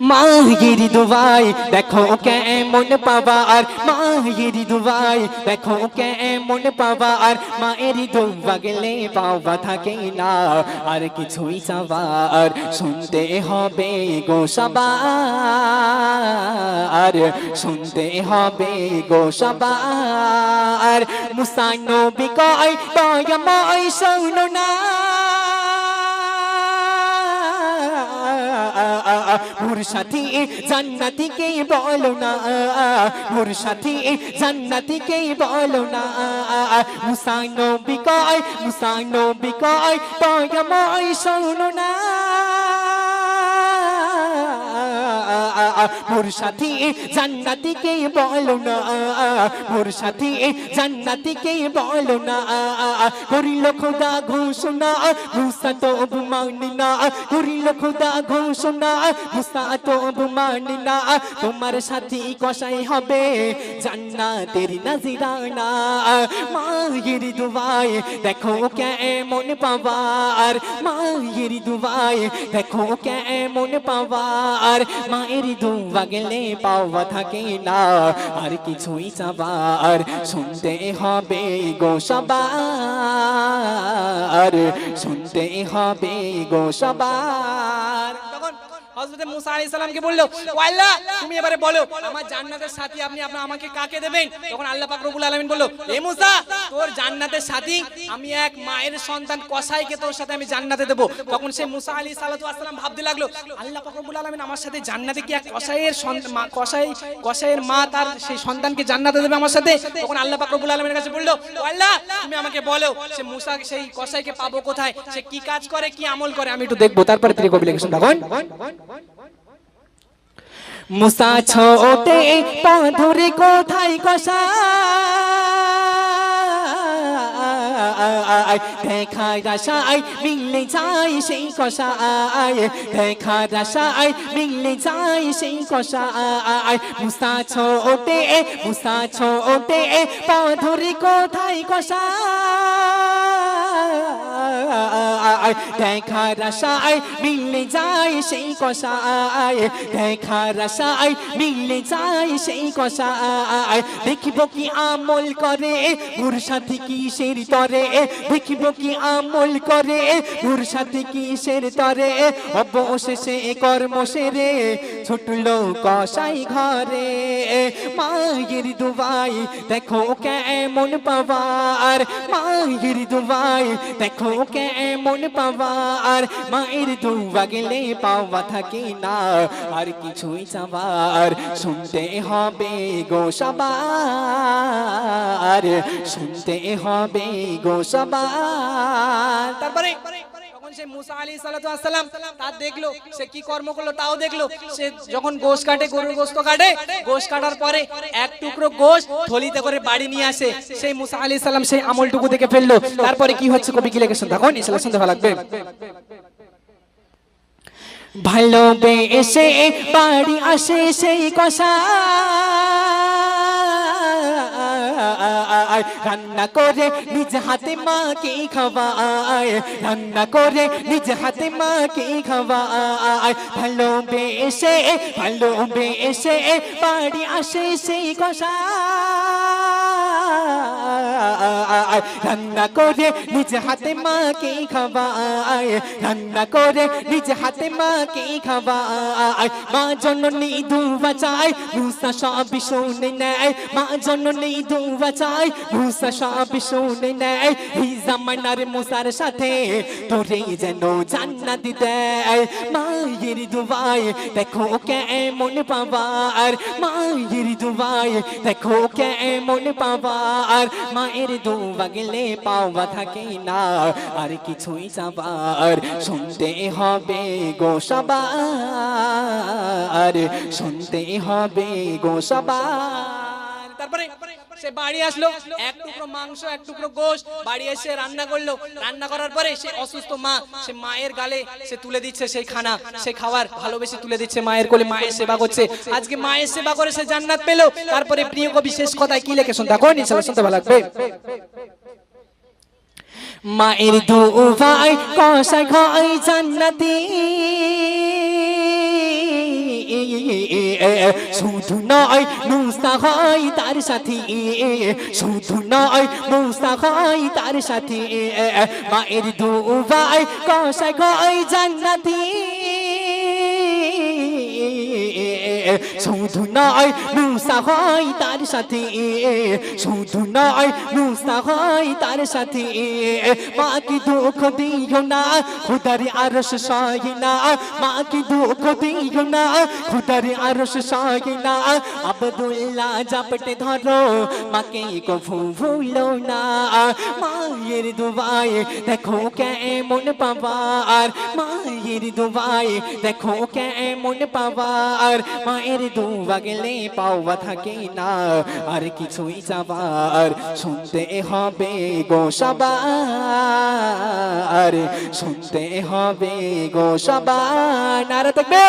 মায়ের দুয়াই দেখো কেমন পাওয়ার, মায়ের দুয়াই দেখো কেমন পাওয়ার, মায়ের দুয়া গেলে পাওয়া থাকে না আর কিছুই চাওয়ার। শুনতে হবে গো সবার, শুনতে হবে গো সবার। মুসা নবী কয় দয়াময় শোনো না, মোর সাথী জান্নাতীকে বলো না, মোর সাথী জান্নাতীকে বলো না। মুসা নবী কয়, মুসা নবী কয় দয়াময় শোনো না, মোর সাথী জান্নাতীকে বলো না, মোর সাথী জান্নাতীকে বলো না। করিল খোদা ঘোষণা মুসা তবু মানি না, করিল খোদা ঘোষণা মুসা তবু মানি না। তোমার সাথী কসাই হবে জান্নাতের নাজিরানা। মায়ের দুয়াই দেখো কেমন পাওয়ার, মায়ের দুয়াই দেখো কেমন পাওয়ার। মায়ের দুয়া গেলে পাওয়া থাকে না আর কিছুই চাবার। শুনতে হবে গো সবার, শুনতে হবে গো সবার। তখন হযরত মুসা আলাইহিস সালামকে বলল, ও আল্লাহ তুমি এবারে বলো আমার জান্নাতের সাথী আপনি আমাকে কাকে দেবেন? তখন আল্লাহ পাক রব্বুল আলামিন বলল, এ মুসা তোর জান্নাতের সাথী আমি এক মায়ের সন্তান কসাইকে তোর সাথে আমি জান্নাতে দেব। তখন সে মুসা আলাইহিস সালাম ভাবতে লাগলো, আল্লাহ পাক রব্বুল আলামিন আমার সাথে জান্নাতে কি এক কসাইয়ের মা তার সেই সন্তানকে জান্নাতে দেবে আমার সাথে? তখন আল্লাহ পাক রব্বুল আলামিনের কাছে বলল, ও আল্লাহ তুমি আমাকে বলো সে মুসা সেই কসাইকে পাবো কোথায়, সে কি কাজ করে কি আমল করে আমি একটু দেখবো। তারপরে তিনি কবি লিখেছেন তখন, মুসা ছোটে পা ধরে কোথায় কসাই, দেখার আশায় মিলে যায় সেই কসাই, দেখার আশায় মিলে যায় সেই কসাই। মুসা ছোটে পা ধরে কোথায় কসাই, দেখার আশায় মিলে যায় সেই কসাই, দেখার আশায় মিলে যায় সেই কসাই। দেখিব কি আমল করে মোর সাথী কিসের তরে, দেখিব কি আমল করে মোর সাথী কিসের তরে। অবশেষে কর্ম সেরে ছুটলো কসাই ঘরে। মায়ের দুয়াই দেখো কেমন পাওয়ার, মায়ের দুয়াই দেখো কেমন পাওয়ার। মায়ের দুয়া গেলে পাওয়া থাকে না আর কিছুই চাওয়ার। শুনতে হবে গো সবার, শুনতে হবে গো সবার। তারপরে সে মুসা আলাইহিস সালাম তার দেখলো সে কি কর্ম করলো তাও দেখলো। সে যখন গোশ কাটে, গরুর গোশত কাটে, গোশ কাটার পরে এক টুকরো গোশ থলিতে করে বাড়ি নিয়ে আসে। সেই মুসা আলাইহিস সালাম সেই আমলটুকু দেখে ফেললো। তারপরে কি হচ্ছে কবি কি লিখেছেন তখন ইনশাআল্লাহ শুনতে ভালো লাগবে। ভালোবেসে বাড়ি আসে সেই কসাই, রান্না করে নিজ হাতে মাকে খাওয়ায়, রান্না করে নিজ হাতে মাকে খাওয়ায়। ভালোবেসে বাড়ি আসে সেই কসাই, রান্না করে নিজ হাতে মাকে খাওয়ায়, রান্না করে নিজ হাতে মাকে খাওয়ায়। মা জননী দুয়া চায় মুসা সব শুনে নেয়, মা জননী দুয়া চায় মুসা সব শুনে নেয়। এই জামানার মুসার সাথে তোরে যেন জান্নাত দেয়। মায়ের দুয়াই দেখো কেমন পাওয়ার, মায়ের দুয়াই দেখো কেমন পাওয়ার। মায়ের দুয়া গেলে পাওয়া থাকে না আর কিছুই চাবার। শুনতে হবে গো সবার, শুনতে হবে গো সবার। তারপরে সে বাড়ি আসলো, এক টুকরো মাংস এক টুকরো গোশ বাড়ি এসে রান্না করলো। রান্না করার পরে সে অসুস্থ মা, সে মায়ের গালে সে তুলে দিচ্ছে সেই খানা, সে খাবার ভালোবেসে তুলে দিচ্ছে মায়ের কোলে, মায়ের সেবা করছে। আজকে মায়ের সেবা করে সে জান্নাত পেল। তারপরে প্রিয় কবি শেষ কথায় কি লিখে শুনতে দেখো ইনশাআল্লাহ শুনতে ভালো লাগবে। মায়ের দুয়ায় কসাই খায় জান্নাতি, শুধু নয় মুসা হয় তার সাথী শুধু নয় মুসা হয় তার সাথী মায়ের দুবাই কষাই গয় জান্নাতি শুধু নয় মুসা হয় তার সাথে শুধু নয় মুসা হয় তার সাথে মা কি দুঃখ দিও না খুদার আরশ সয় না মা কি দুঃখ দিও না খুদার আরশ সয় না আব্দুল্লাহ জাপটে ধরো মাকে কভু ভুলো না মায়ের দুবাই দেখো কেমন পাবার মায়ের দুবাই দেখো কেমন পাবার মায়ের দুবা গেলে পাওয়া থাকে না আর কিছুই যাবার শুনতে হবে গো সবার শুনতে হবে গো সবার নারা থাকবে।